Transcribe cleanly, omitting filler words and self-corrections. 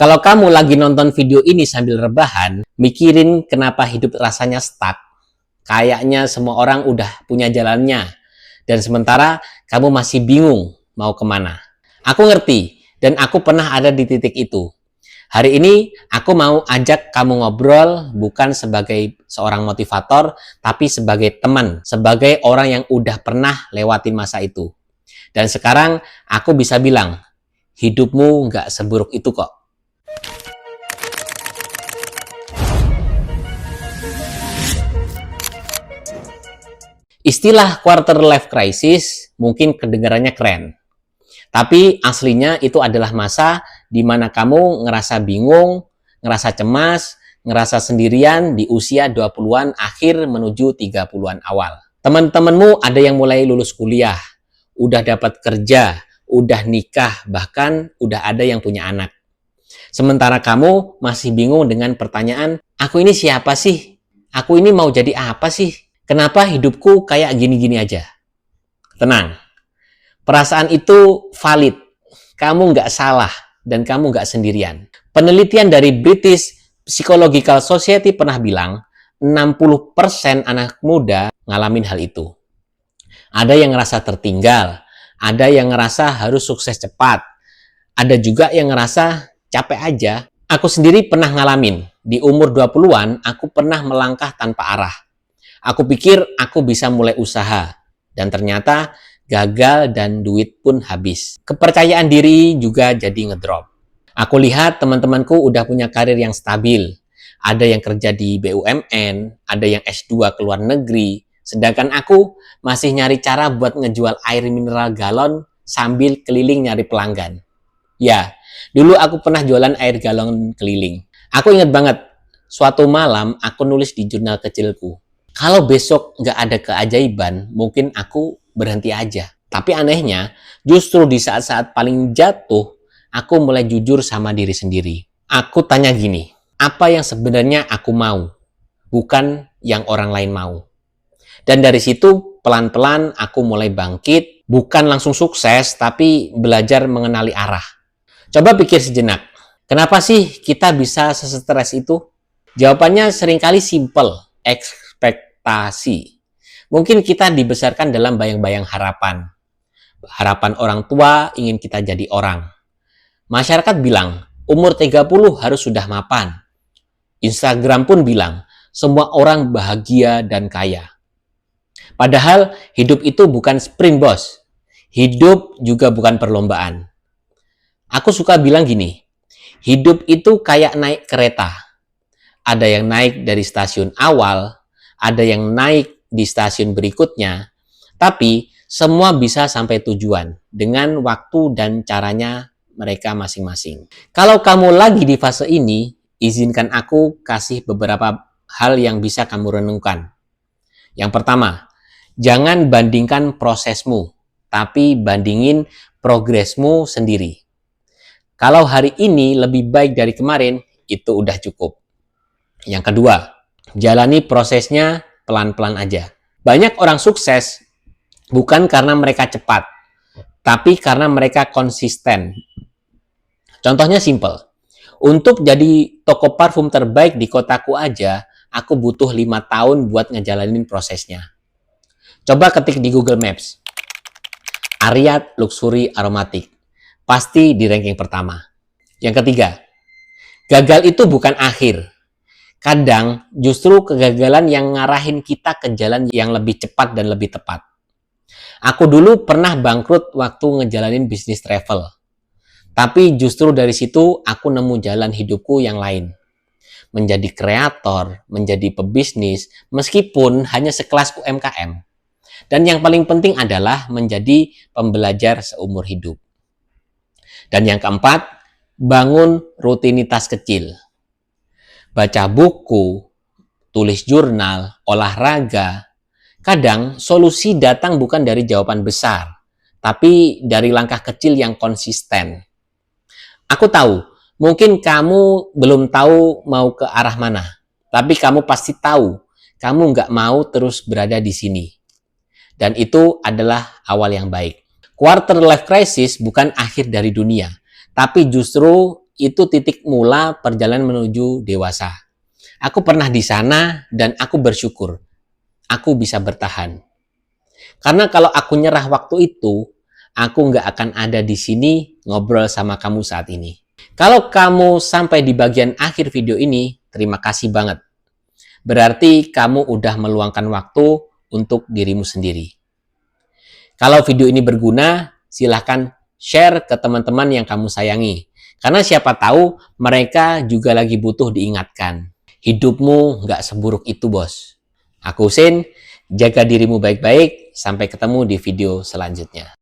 Kalau kamu lagi nonton video ini sambil rebahan, mikirin kenapa hidup rasanya stuck, kayaknya semua orang udah punya jalannya, dan sementara kamu masih bingung mau kemana. Aku ngerti, dan aku pernah ada di titik itu. Hari ini aku mau ajak kamu ngobrol bukan sebagai seorang motivator, tapi sebagai teman, sebagai orang yang udah pernah lewatin masa itu. Dan sekarang aku bisa bilang, hidupmu nggak seburuk itu kok. Istilah quarter life crisis mungkin kedengarannya keren. Tapi aslinya itu adalah masa di mana kamu ngerasa bingung, ngerasa cemas, ngerasa sendirian di usia 20-an akhir menuju 30-an awal. Teman-temanmu ada yang mulai lulus kuliah, udah dapat kerja, udah nikah, bahkan udah ada yang punya anak. Sementara kamu masih bingung dengan pertanyaan, aku ini siapa sih? Aku ini mau jadi apa sih? Kenapa hidupku kayak gini-gini aja? Tenang, perasaan itu valid. Kamu nggak salah dan kamu nggak sendirian. Penelitian dari British Psychological Society pernah bilang 60% anak muda ngalamin hal itu. Ada yang ngerasa tertinggal, ada yang ngerasa harus sukses cepat, ada juga yang ngerasa capek aja. Aku sendiri pernah ngalamin. Di umur 20-an, aku pernah melangkah tanpa arah. Aku pikir aku bisa mulai usaha, dan ternyata gagal dan duit pun habis. Kepercayaan diri juga jadi ngedrop. Aku lihat teman-temanku udah punya karir yang stabil. Ada yang kerja di BUMN, ada yang S2 ke luar negeri, sedangkan aku masih nyari cara buat ngejual air mineral galon sambil keliling nyari pelanggan. Ya, dulu aku pernah jualan air galon keliling. Aku ingat banget, suatu malam aku nulis di jurnal kecilku. Kalau besok nggak ada keajaiban, mungkin aku berhenti aja. Tapi anehnya, justru di saat-saat paling jatuh, aku mulai jujur sama diri sendiri. Aku tanya gini, apa yang sebenarnya aku mau? Bukan yang orang lain mau. Dan dari situ, pelan-pelan aku mulai bangkit, bukan langsung sukses, tapi belajar mengenali arah. Coba pikir sejenak, kenapa sih kita bisa sesetres itu? Jawabannya seringkali simple, ekspektasi. Mungkin kita dibesarkan dalam bayang-bayang harapan. Harapan orang tua ingin kita jadi orang. Masyarakat bilang, umur 30 harus sudah mapan. Instagram pun bilang, semua orang bahagia dan kaya. Padahal hidup itu bukan sprint, bos. Hidup juga bukan perlombaan. Aku suka bilang gini, hidup itu kayak naik kereta. Ada yang naik dari stasiun awal, ada yang naik di stasiun berikutnya, tapi semua bisa sampai tujuan dengan waktu dan caranya mereka masing-masing. Kalau kamu lagi di fase ini, izinkan aku kasih beberapa hal yang bisa kamu renungkan. Yang pertama, jangan bandingkan prosesmu, tapi bandingin progresmu sendiri. Kalau hari ini lebih baik dari kemarin, itu udah cukup. Yang kedua, jalani prosesnya pelan-pelan aja. Banyak orang sukses bukan karena mereka cepat, tapi karena mereka konsisten. Contohnya simple. Untuk jadi toko parfum terbaik di kotaku aja, aku butuh 5 tahun buat ngejalanin prosesnya. Coba ketik di Google Maps, Ariat Luxury Aromatic. Pasti di ranking pertama. Yang ketiga, gagal itu bukan akhir. Kadang justru kegagalan yang ngarahin kita ke jalan yang lebih cepat dan lebih tepat. Aku dulu pernah bangkrut waktu ngejalanin bisnis travel. Tapi justru dari situ aku nemu jalan hidupku yang lain. Menjadi kreator, menjadi pebisnis, meskipun hanya sekelas UMKM. Dan yang paling penting adalah menjadi pembelajar seumur hidup. Dan yang keempat, bangun rutinitas kecil. Baca buku, tulis jurnal, olahraga. Kadang solusi datang bukan dari jawaban besar, tapi dari langkah kecil yang konsisten. Aku tahu, mungkin kamu belum tahu mau ke arah mana, tapi kamu pasti tahu, kamu nggak mau terus berada di sini. Dan itu adalah awal yang baik. Quarter life crisis bukan akhir dari dunia, tapi justru itu titik mula perjalanan menuju dewasa. Aku pernah di sana dan aku bersyukur aku bisa bertahan. Karena kalau aku nyerah waktu itu, aku nggak akan ada di sini ngobrol sama kamu saat ini. Kalau kamu sampai di bagian akhir video ini, terima kasih banget. Berarti kamu udah meluangkan waktu untuk dirimu sendiri. Kalau video ini berguna, silahkan share ke teman-teman yang kamu sayangi. Karena siapa tahu mereka juga lagi butuh diingatkan. Hidupmu nggak seburuk itu, bos. Aku Husin, jaga dirimu baik-baik. Sampai ketemu di video selanjutnya.